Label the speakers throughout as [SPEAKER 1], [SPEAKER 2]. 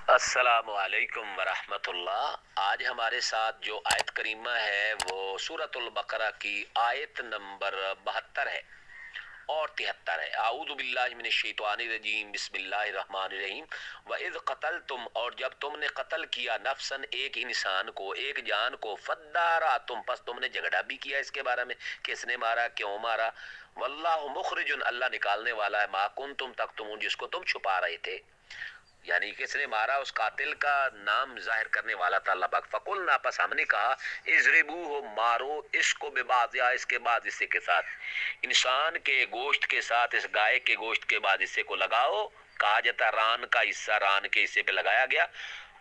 [SPEAKER 1] السلام علیکم ورحمۃ اللہ۔ آج ہمارے ساتھ جو آیت کریمہ ہے وہ سورۃ البقرہ کی آیت نمبر 72 ہے اور 73 ہے۔ اعوذ باللہ من الشیطان الرجیم، بسم اللہ الرحمن الرحیم۔ وَإِذْ قَتَلْتُمْ، اور جب تم نے قتل کیا، نفساً ایک انسان کو، ایک جان کو، فَادَّارَأْتُمْ، پس تم نے جھگڑا بھی کیا اس کے بارے میں، کس نے مارا، کیوں مارا۔ وَاللَّهُ مُخْرِجٌ، اللہ نکالنے والا ہے، مَا كُنْتُمْ تَكْتُمُونَ، جس کو تم چھپا رہے تھے، یعنی کس نے مارا، اس قاتل کا نام ظاہر کرنے والا تھا اللہ پاک۔ فَقُلْنَا، پس ہم نے کہا، اضربوہ، مارو اس کو، ببعضہا، اس کے بعد حصے کے ساتھ، انسان کے گوشت کے ساتھ اس گائے کے گوشت کے بعد حصے کو لگاؤ، کہا جاتا ران کا حصہ ران کے حصے پہ لگایا گیا۔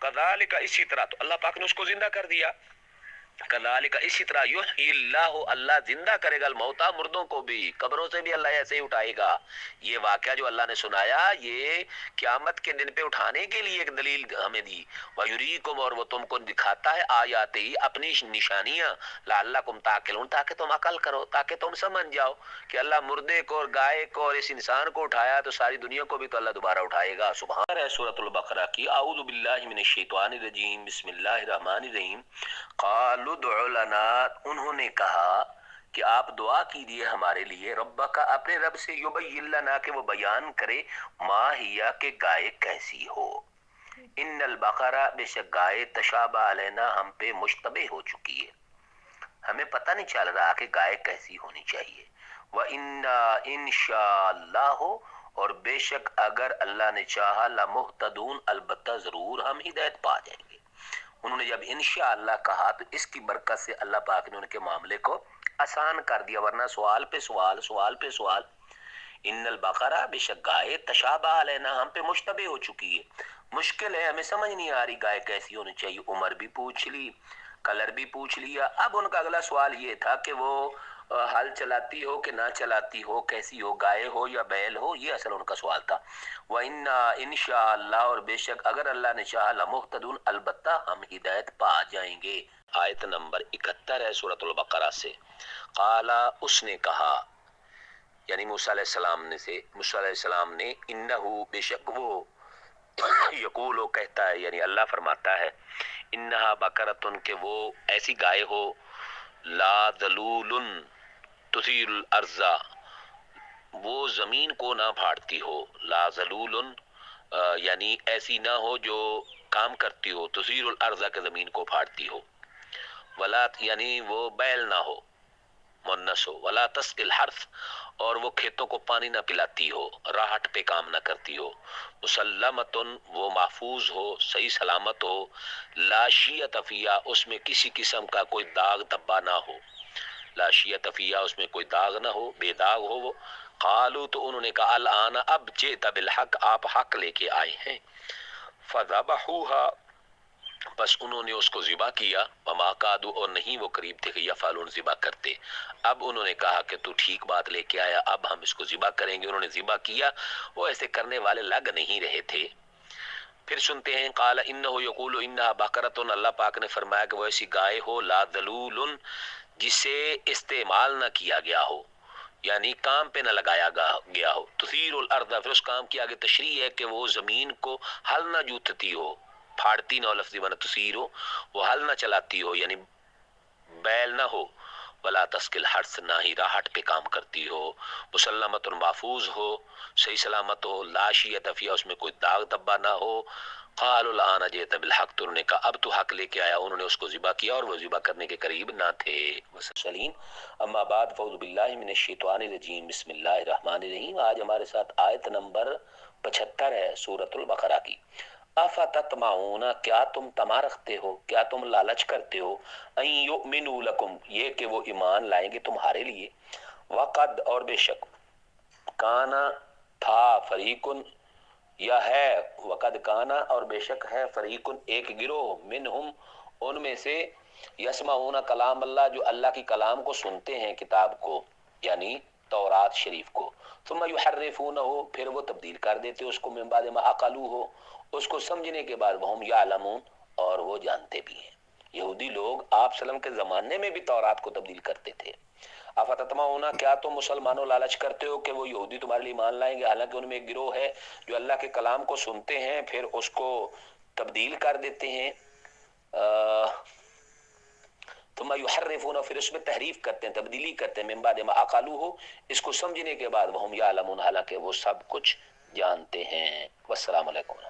[SPEAKER 1] کذالک، اسی طرح، تو اللہ پاک نے اس کو زندہ کر دیا۔ کذالک، اسی طرح، یحیی اللہ، اللہ زندہ کرے گا، الموتیٰ، مردوں کو بھی، قبروں سے بھی اللہ ایسے ہی اٹھائے گا۔ یہ واقعہ جو اللہ نے سنایا، یہ قیامت کے دن پہ اٹھانے کے لیے ایک دلیل ہمیں دی۔ وَیُریکم، اور وہ تم کو دکھاتا ہے آیاتہ، اپنی نشانیاں، لعلکم تعقلون، تاکہ تم عقل کرو، تاکہ تم سمجھ جاؤ کہ اللہ مردے کو اور گائے کو اور اس انسان کو اٹھایا تو ساری دنیا کو بھی تو اللہ دوبارہ اٹھائے گا۔ سبحان ہے سورۃ البقرہ کی۔ اعوذ باللہ من الشیطان الرجیم، بسم اللہ الرحمن الرحیم۔ قالوا ادع لنا، انہوں نے کہا کہ آپ دعا کیجیے ہمارے لیے، ربک، اپنے رب سے، یبین لنا، کہ وہ بیان کرے، ما ہیا، کہ گائے کیسی ہو، ان البقرہ، بے شک گائے، تشابہ علینا، ہم پہ مشتبہ ہو چکی ہے، ہمیں پتہ نہیں چل رہا کہ گائے کیسی ہونی چاہیے۔ وَإِنَّا إِنشَاءَ، اور بے شک اگر اللہ نے چاہا، لَمُهْتَدُونَ، البتہ ضرور ہم ہدایت پا جائیں گے۔ انہوں نے جب انشاءاللہ کہا تو اس کی برکت سے اللہ پاک نے ان کے معاملے کو آسان کر دیا، ورنہ سوال پہ سوال، سوال پہ سوال۔ ان البقرہ، بے شک گائے، تشابہ علینا، ہم پہ مشتبہ ہو چکی ہے، مشکل ہے، ہمیں سمجھ نہیں آ رہی گائے کیسی ہونی چاہیے، عمر بھی پوچھ لی، کلر بھی پوچھ لیا۔ اب ان کا اگلا سوال یہ تھا کہ وہ ہل چلاتی ہو کہ نہ چلاتی ہو، کیسی ہو، گائے ہو یا بیل ہو، یہ اصل ان کا سوال تھا۔ وَإِنَّا إِنشَاءَ، اور بے شک اگر اللہ نے چاہا، لَمُهْتَدُونَ، البتہ ہم ہدایت پا جائیں گے۔ آیت نمبر 71 ہے سورۃ البقرہ سے۔ قال، اس نے کہا، یعنی موسیٰ علیہ السلام نے موسیٰ علیہ السلام نے، انہو، بے شک وہ، یقول، کہتا ہے، یعنی اللہ فرماتا ہے، انہا بقرۃ، کہ وہ ایسی گائے ہو، لا ذلول تثیر الارض، وہ زمین کو نہ پھاڑتی ہو، لا ذلول، یعنی ایسی نہ ہو جو کام کرتی ہو، تثیر الارض، کہ زمین کو پھاڑتی ہو، ولا، یعنی وہ بیل نہ ہو، مونس ہو، ولا تسقی الحرث، اور وہ کھیتوں کو پانی نہ پلاتی ہو، راہٹ پہ کام نہ کرتی ہو، مسلمتن، وہ محفوظ ہو، صحیح سلامت ہو، لا شیۃ فیہا، اس میں کسی قسم کا کوئی داغ دبا نہ ہو، لا شیۃ فیہا، اس میں کوئی داغ نہ ہو، بے داغ ہو وہ۔ قالوا، تو انہوں نے کہا، الآن، اب، جئت بالحق، آپ حق لے کے آئے ہیں، فذبحوها، بس انہوں نے اس کو ذبح کیا، وما کادوا، اور نہیں وہ قریب تھے کہ یفعلون، ذبح کرتے۔ اب انہوں نے کہا کہ تو ٹھیک بات لے کے آیا، اب ہم اس کو ذبح کریں گے، انہوں نے ذبح کیا، وہ ایسے کرنے والے لگ نہیں رہے تھے۔ پھر سنتے ہیں، قال انہ یقول انہا بقرۃ، اللہ پاک نے فرمایا کہ وہ ایسی گائے ہو، لا ذلول، جسے استعمال نہ کیا گیا ہو، یعنی کام پہ نہ لگایا گیا ہو، تثیر الارض، پھر اس کام کی آگے تشریح ہے کہ وہ زمین کو ہل نہ جوتتی ہو، پھاڑتی نہ ہو، لفظی بنا تثیر ہو، وہ ہل نہ چلاتی ہو، یعنی بیل نہ ہو، ولا تسقی الحرث، نہ ہی راہٹ پہ کام کرتی ہو، مسلمت، محفوظ ہو، صحیح سلامت ہو، لا شیۃ فیہا، اس میں کوئی داغ دبا نہ ہو۔ قالوا الآن جئت بالحق، تو انہوں نے کہا اب تو حق لے کے آیا، انہوں نے اس کو ذبح کیا اور وہ ذبح کرنے کے قریب نہ تھے۔ وسلیم، اما بعد، فاعوذ باللہ من الشیطان الرجیم، بسم اللہ الرحمن الرحیم۔ آج ہمارے ساتھ آیت نمبر 75 ہے سورۃ البقرہ کی۔ افتطمعون، کیا تم طمع رکھتے ہو، کیا تم لالچ کرتے ہو، ان یؤمنوا لکم، یہ کہ وہ ایمان لائیں گے تمہارے لیے، وقد، اور بے شک، کانا، تھا، فریقن، یا ہے، وقد کانا، اور بے شک ہے، فریقن، ایک گروہ، منہم، ان میں سے، یسمعون کلام اللہ، جو اللہ کی کلام کو سنتے ہیں، کتاب کو، یعنی تورات شریف کو، ثم یحرفونہ، پھر وہ تبدیل کر دیتے اس کو، من بعد ما عقلوہ، اس کو سمجھنے کے بعد، وہم یعلمون، اور وہ جانتے بھی ہیں۔ یہودی لوگ آپ سلم کے زمانے میں بھی تورات کو تبدیل کرتے تھے۔ افتطمعون، کیا تم مسلمانوں لالچ کرتے ہو کہ وہ یہودی تمہارے لیے ایمان لائیں گے، حالانکہ ان میں ایک گروہ ہے جو اللہ کے کلام کو سنتے ہیں، پھر اس کو تبدیل کر دیتے ہیں، ثم یحرفون، پھر اس میں تحریف کرتے ہیں، تبدیلی کرتے ہیں، من بعد ما عقلوہ، اس کو سمجھنے کے بعد، وہم یعلمون، حالانکہ وہ سب کچھ جانتے ہیں۔ والسلام علیکم۔